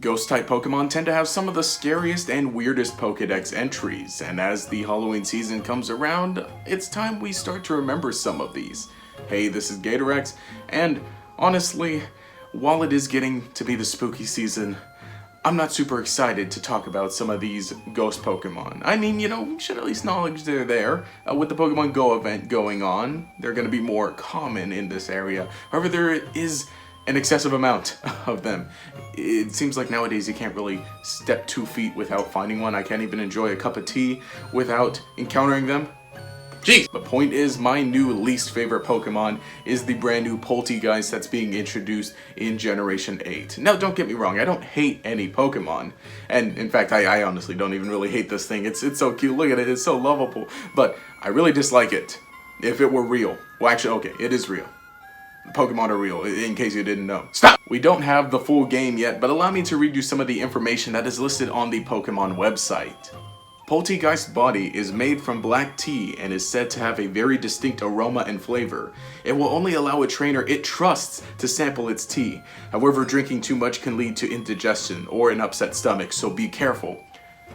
Ghost-type Pokemon tend to have some of the scariest and weirdest Pokedex entries, and as the Halloween season comes around, it's time we start to remember some of these. Hey, this is Gatorex, and honestly, while it is getting to be the spooky season, I'm not super excited to talk about some of these ghost Pokemon. I mean, we should at least acknowledge they're there. With the Pokemon Go event going on, they're going to be more common in this area. However, there is an excessive amount of them. It seems like nowadays you can't really step 2 feet without finding one. I can't even enjoy a cup of tea without encountering them. Jeez! The point is, my new least favorite Pokemon is the brand new Polteageist that's being introduced in Generation 8. Now, don't get me wrong, I don't hate any Pokemon. And in fact, I honestly don't even really hate this thing. It's so cute, look at it, it's so lovable. But I really dislike it. If it were real. Well, actually, okay, it is real. Pokemon are real, in case you didn't know. Stop! We don't have the full game yet, but allow me to read you some of the information that is listed on the Pokemon website. Polteageist's body is made from black tea and is said to have a very distinct aroma and flavor. It will only allow a trainer it trusts to sample its tea. However, drinking too much can lead to indigestion or an upset stomach, so be careful.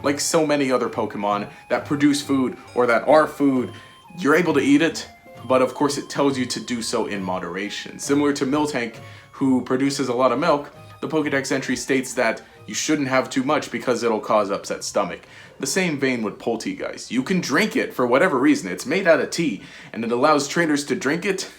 Like so many other Pokemon that produce food or that are food, you're able to eat it, but of course it tells you to do so in moderation. Similar to Miltank, who produces a lot of milk, the Pokedex entry states that you shouldn't have too much because it'll cause upset stomach. The same vein with Polteageist. You can drink it for whatever reason. It's made out of tea, and it allows trainers to drink it.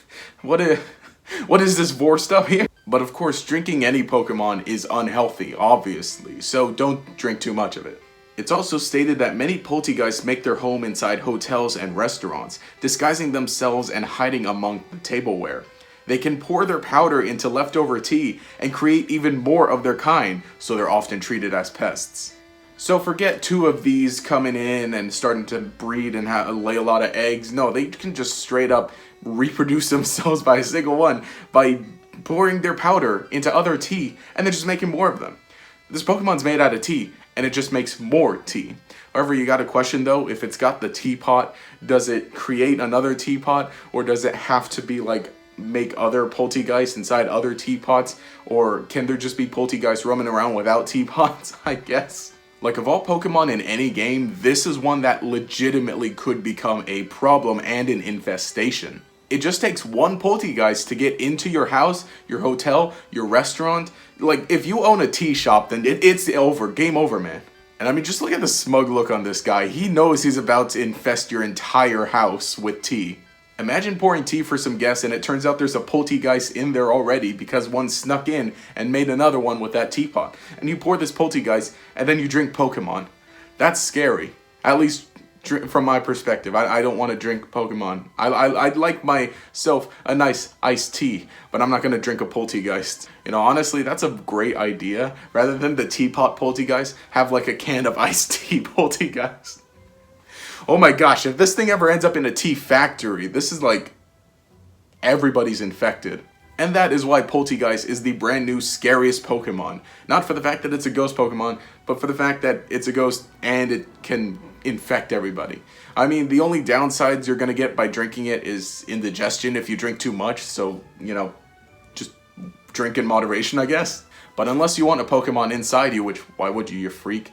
What is this vor stuff here? But of course, drinking any Pokemon is unhealthy, obviously, so don't drink too much of it. It's also stated that many Polteageists make their home inside hotels and restaurants, disguising themselves and hiding among the tableware. They can pour their powder into leftover tea and create even more of their kind, so they're often treated as pests. So forget 2 of these coming in and starting to breed and lay a lot of eggs. No, they can just straight up reproduce themselves by a single one by pouring their powder into other tea and then just making more of them. This Pokemon's made out of tea, and it just makes more tea. However, you gotta question though, if it's got the teapot, does it create another teapot, or does it have to be like make other Polteageists inside other teapots, or can there just be Polteageists roaming around without teapots, I guess? Like, of all Pokemon in any game, this is one that legitimately could become a problem and an infestation. It just takes one Polteageist to get into your house, your hotel, your restaurant. Like, if you own a tea shop, then it's over. Game over, man. And I mean, just look at the smug look on this guy. He knows he's about to infest your entire house with tea. Imagine pouring tea for some guests and it turns out there's a Polteageist in there already because one snuck in and made another one with that teapot. And you pour this Polteageist and then you drink Pokemon. That's scary. At least from my perspective. I don't want to drink Pokemon. I'd like myself a nice iced tea, but I'm not going to drink a Polteageist. Honestly, that's a great idea. Rather than the teapot Polteageist, have like a can of iced tea Polteageist. Oh my gosh, if this thing ever ends up in a tea factory, this is like everybody's infected. And that is why Polteageist is the brand new scariest Pokemon. Not for the fact that it's a ghost Pokemon, but for the fact that it's a ghost and it can infect everybody. I mean, the only downsides you're going to get by drinking it is indigestion if you drink too much, so, just drink in moderation, I guess. But unless you want a Pokemon inside you, which, why would you freak?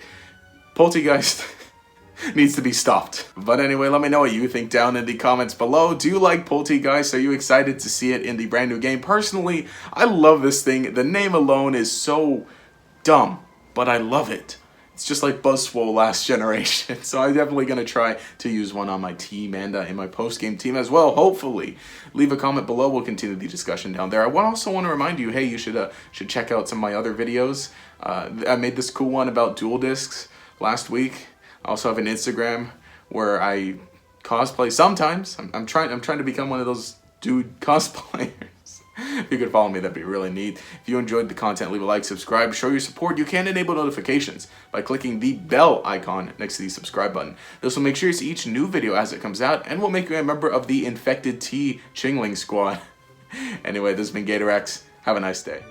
Polteageist needs to be stopped. But anyway, let me know what you think down in the comments below. Do you like Polteageist? Are you excited to see it in the brand new game? Personally, I love this thing. The name alone is so dumb, but I love it. It's just like Buzzswole last generation. So I'm definitely going to try to use one on my team and in my post-game team as well, hopefully. Leave a comment below. We'll continue the discussion down there. I also want to remind you, hey, you should check out some of my other videos. I made this cool one about dual discs last week. I also have an Instagram where I cosplay sometimes. I'm trying to become one of those dude cosplayers. If you could follow me, that'd be really neat. If you enjoyed the content, leave a like, subscribe, show your support. You can enable notifications by clicking the bell icon next to the subscribe button. This will make sure you see each new video as it comes out and will make you a member of the Infected Tea Chingling Squad. Anyway, this has been Gatorex. Have a nice day.